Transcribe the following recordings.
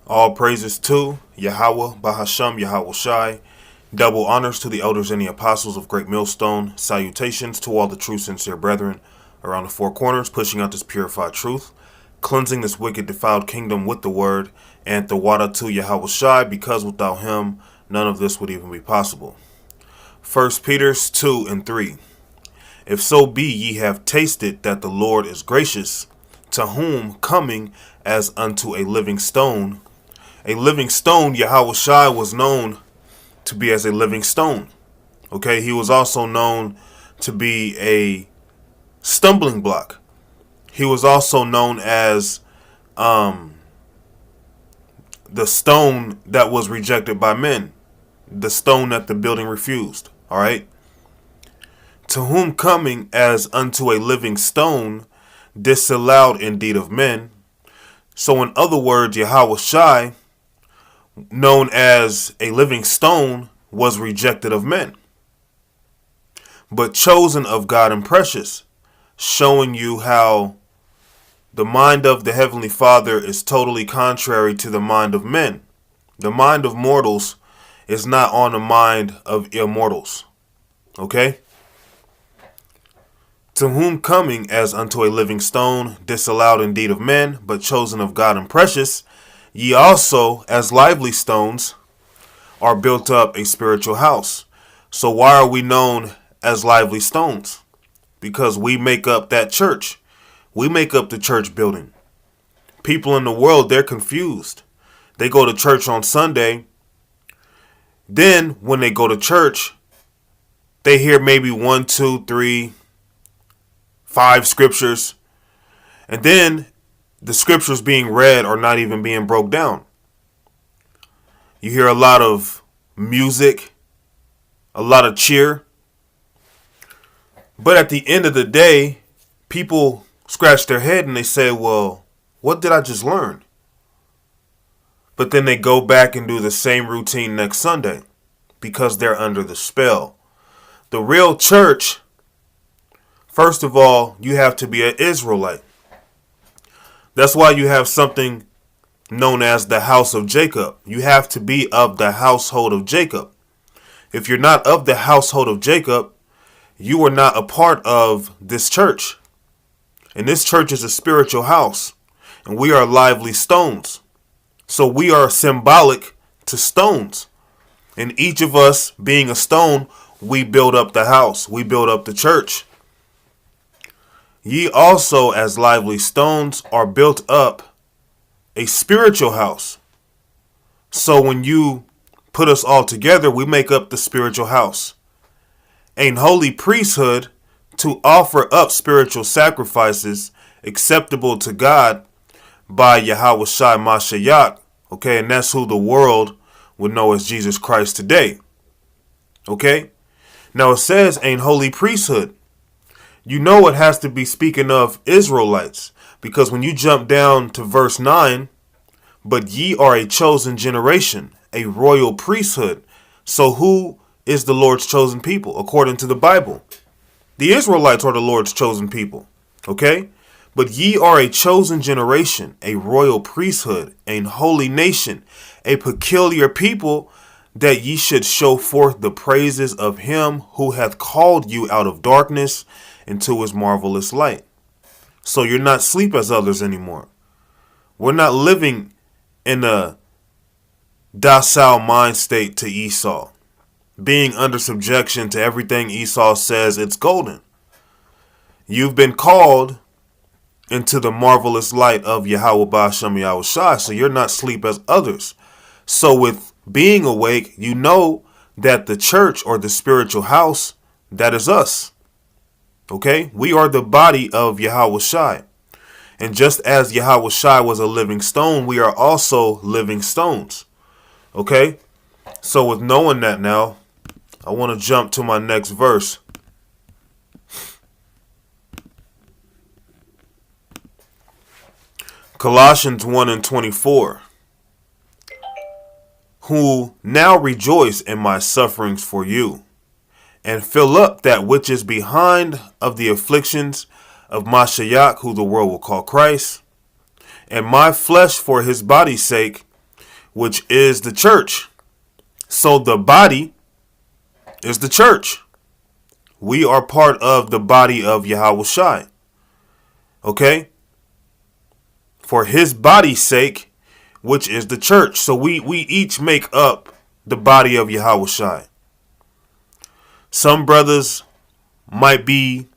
All praises to Yahweh, Bahasham, Yahweh Shai. Double honors to the elders and the apostles of Great Millstone. Salutations to all the true sincere brethren around the four corners, pushing out this purified truth, cleansing this wicked defiled kingdom with the word, and the water to Yahweh Shai, because without him, none of this would even be possible. 1 Peter 2 and 3. If so be ye have tasted that the Lord is gracious, to whom coming as unto a living stone, Yahweh Shai was known to be as a living stone. Okay, he was also known to be a stumbling block. He was also known as the stone that was rejected by men, the stone that the building refused. All right. To whom coming as unto a living stone, disallowed indeed of men. So in other words, Yahweh Shai, known as a living stone, was rejected of men, but chosen of God and precious, showing you how the mind of the Heavenly Father is totally contrary to the mind of men. The mind of mortals is not on the mind of immortals. Okay? To whom coming as unto a living stone, disallowed indeed of men, but chosen of God and precious, ye also, as lively stones, are built up a spiritual house. So why are we known as lively stones? Because we make up that church. We make up the church building. People in the world, they're confused. They go to church on Sunday. Then when they go to church, they hear maybe 1, 2, 3, 5 scriptures. And then the scriptures being read are not even being broke down. You hear a lot of music, a lot of cheer. But at the end of the day, people scratch their head and they say, well, what did I just learn? But then they go back and do the same routine next Sunday because they're under the spell. The real church, first of all, you have to be an Israelite. That's why you have something known as the house of Jacob. You have to be of the household of Jacob. If you're not of the household of Jacob, you are not a part of this church. And this church is a spiritual house. And we are lively stones. So we are symbolic to stones. And each of us being a stone, we build up the house. We build up the church. Ye also, as lively stones, are built up a spiritual house. So when you put us all together, we make up the spiritual house. An holy priesthood to offer up spiritual sacrifices acceptable to God by Yahweh Shai Mashiach. Okay, and that's who the world would know as Jesus Christ today. Okay, now it says an holy priesthood. You know it has to be speaking of Israelites, because when you jump down to verse 9, but ye are a chosen generation, a royal priesthood. So who is the Lord's chosen people according to the Bible? The Israelites are the Lord's chosen people. Okay? But ye are a chosen generation, a royal priesthood, an holy nation, a peculiar people, that ye should show forth the praises of him who hath called you out of darkness into his marvelous light. So you're not asleep as others anymore. We're not living in a docile mind state to Esau, being under subjection to everything Esau says it's golden. You've been called into the marvelous light of Yahweh Ba'ashem Yahweh Shai, so you're not asleep as others. So with being awake, you know that the church or the spiritual house, that is us. Okay? We are the body of Yahweh Shai. And just as Yahweh Shai was a living stone, we are also living stones. Okay? So with knowing that now, I want to jump to my next verse. Colossians 1 and 24. Who now rejoice in my sufferings for you, and fill up that which is behind of the afflictions of Mashiach, who the world will call Christ, and my flesh for his body's sake, which is the church. So the body is the church. We are part of the body of Yahawashi. Okay? For his body's sake, which is the church. So we each make up the body of Yahawashi. Some brothers might be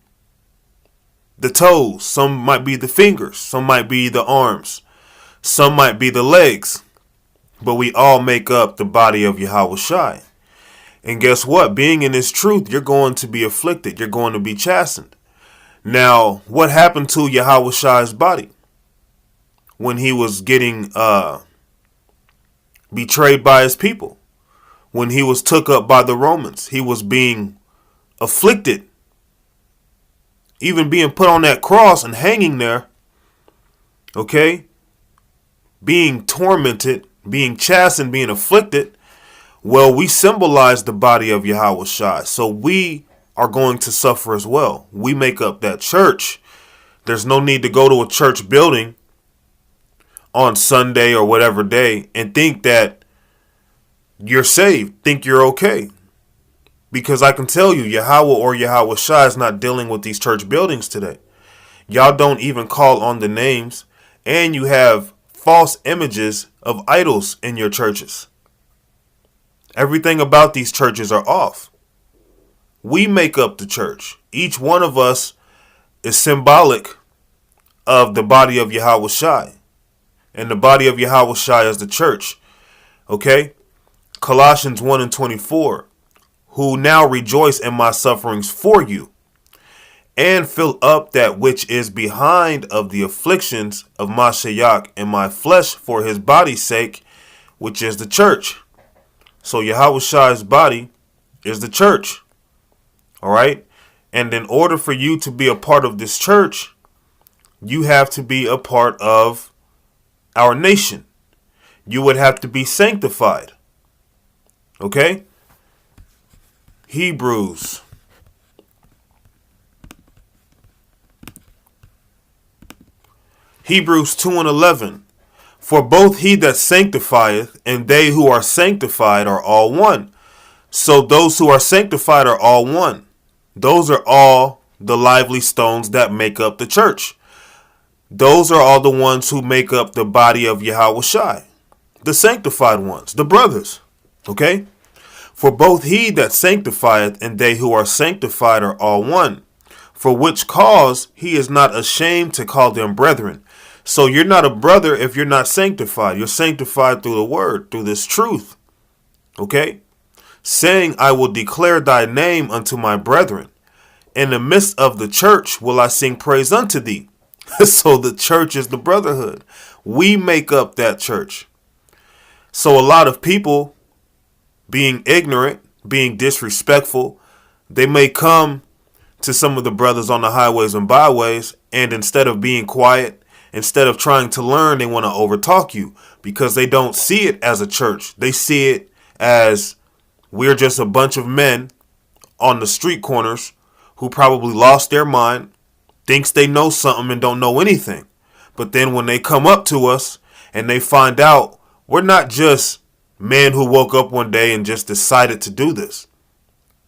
the toes. Some might be the fingers. Some might be the arms. Some might be the legs. But we all make up the body of Yahawashi. And guess what? Being in this truth, you're going to be afflicted. You're going to be chastened. Now, what happened to Yahawashi's body when he was getting betrayed by his people? When he was took up by the Romans, he was being afflicted. Even being put on that cross and hanging there. Okay? Being tormented, being chastened, being afflicted. Well, we symbolize the body of Yahawashi. So we are going to suffer as well. We make up that church. There's no need to go to a church building on Sunday or whatever day and think that you're saved. Think you're okay. Because I can tell you, Yahweh or Yahawashi is not dealing with these church buildings today. Y'all don't even call on the names. And you have false images of idols in your churches. Everything about these churches are off. We make up the church. Each one of us is symbolic of the body of Yahawashi. And the body of Yahawashi is the church. Okay? Colossians 1:24. Who now rejoice in my sufferings for you, and fill up that which is behind of the afflictions of Mashiach in my flesh for his body's sake, which is the church. So Yahawashi's body is the church. All right. And in order for you to be a part of this church, you have to be a part of our nation. You would have to be sanctified. Okay. Hebrews 2:11. For both he that sanctifieth and they who are sanctified are all one. So those who are sanctified are all one. Those are all the lively stones that make up the church. Those are all the ones who make up the body of Yahawashi. The sanctified ones, the brothers. Okay? For both he that sanctifieth and they who are sanctified are all one. For which cause he is not ashamed to call them brethren. So you're not a brother if you're not sanctified. You're sanctified through the word, through this truth. Okay? Saying, I will declare thy name unto my brethren. In the midst of the church will I sing praise unto thee. So the church is the brotherhood. We make up that church. So a lot of people being ignorant, being disrespectful, they may come to some of the brothers on the highways and byways, and instead of being quiet, instead of trying to learn, they want to overtalk you because they don't see it as a church. They see it as we're just a bunch of men on the street corners who probably lost their mind, thinks they know something and don't know anything. But then when they come up to us and they find out we're not just men who woke up one day and just decided to do this.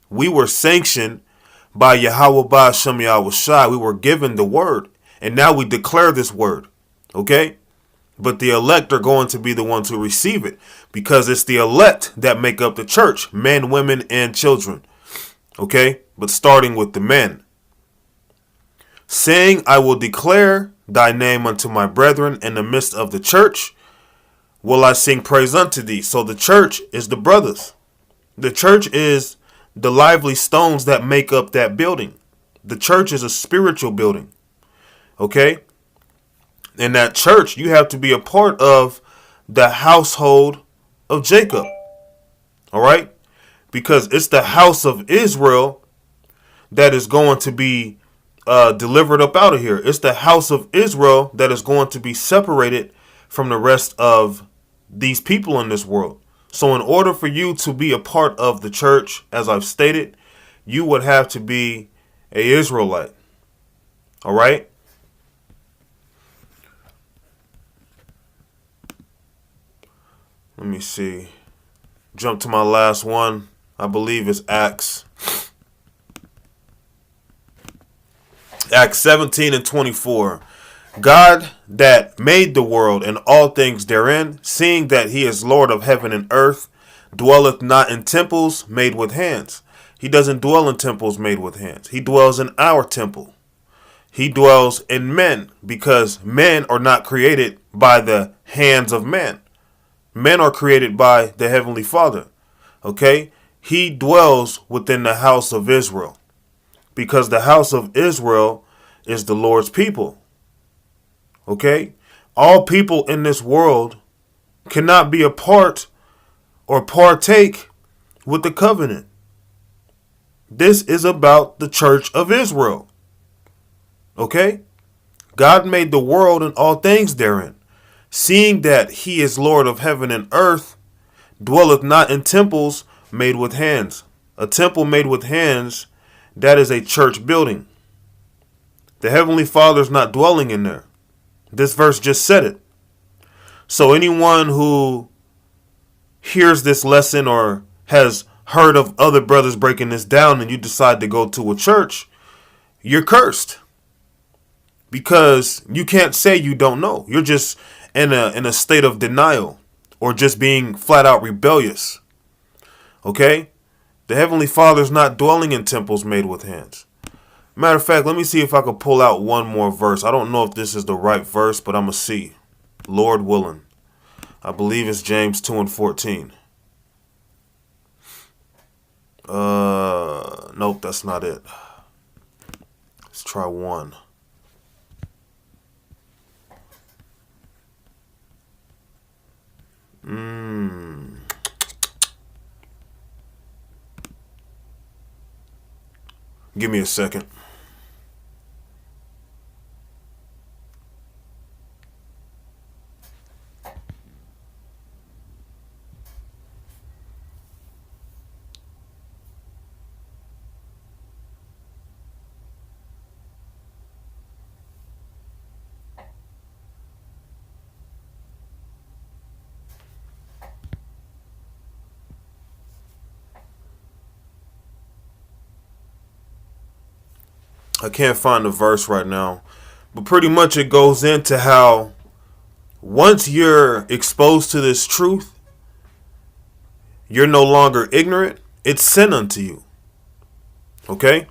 We were sanctioned by Yahweh Ba'ashem Yahawashi. We were given the word. And now we declare this word. Okay? But the elect are going to be the ones who receive it. Because it's the elect that make up the church. Men, women, and children. Okay? But starting with the men. Saying, I will declare thy name unto my brethren in the midst of the church. Will I sing praise unto thee. So the church is the brothers. The church is the lively stones that make up that building. The church is a spiritual building. Okay? In that church, you have to be a part of the household of Jacob. All right? Because it's the house of Israel that is going to be delivered up out of here. It's the house of Israel that is going to be separated from the rest of these people in this world. So in order for you to be a part of the church, as I've stated, you would have to be an Israelite. All right? Let me see. Jump to my last one. I believe it's Acts. Acts 17 and 24. God that made the world and all things therein, seeing that he is Lord of heaven and earth, dwelleth not in temples made with hands. He doesn't dwell in temples made with hands. He dwells in our temple. He dwells in men, because men are not created by the hands of man. Men are created by the Heavenly Father. Okay? He dwells within the house of Israel, because the house of Israel is the Lord's people. Okay? All people in this world cannot be a part or partake with the covenant. This is about the church of Israel. Okay? God made the world and all things therein, seeing that he is Lord of heaven and earth, dwelleth not in temples made with hands. A temple made with hands, that is a church building. The Heavenly Father is not dwelling in there. This verse just said it. So anyone who hears this lesson or has heard of other brothers breaking this down and you decide to go to a church, you're cursed. Because you can't say you don't know. You're just in a state of denial or just being flat out rebellious. Okay? The Heavenly Father is not dwelling in temples made with hands. Matter of fact, let me see if I can pull out one more verse. I don't know if this is the right verse, but I'm going to see. Lord willing. I believe it's James 2 and 14. Nope, that's not it. Let's try one. Give me a second. I can't find the verse right now, but pretty much it goes into how once you're exposed to this truth, you're no longer ignorant. It's sin unto you. Okay?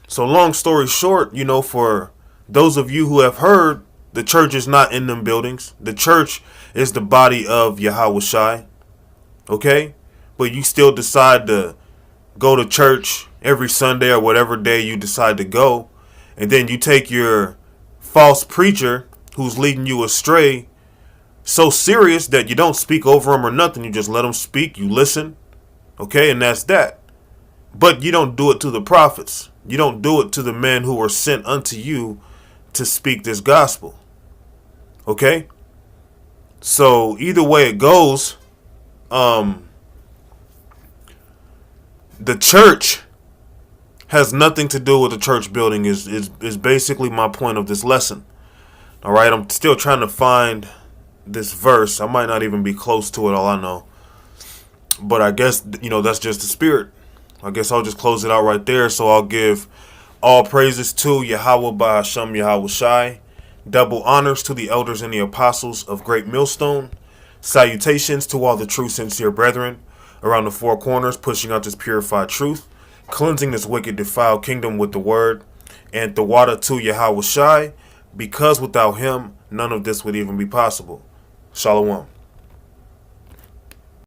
So long story short, for those of you who have heard, the church is not in them buildings. The church is the body of Yahweh Shai. Okay? But you still decide to go to church every Sunday or whatever day you decide to go. And then you take your false preacher who's leading you astray so serious that you don't speak over him or nothing. You just let him speak. You listen. Okay? And that's that. But you don't do it to the prophets. You don't do it to the men who were sent unto you to speak this gospel. Okay? So either way it goes, the church has nothing to do with the church building is basically my point of this lesson. All right, I'm still trying to find this verse. I might not even be close to it, all I know. But I guess, that's just the spirit. I guess I'll just close it out right there. So I'll give all praises to Yahweh Ba'Hashem Yahweh Shai. Double honors to the elders and the apostles of Great Millstone. Salutations to all the true sincere brethren around the four corners, pushing out this purified truth, cleansing this wicked defiled kingdom with the word, and the water to Yahweh Shai, because without him, none of this would even be possible. Shalom.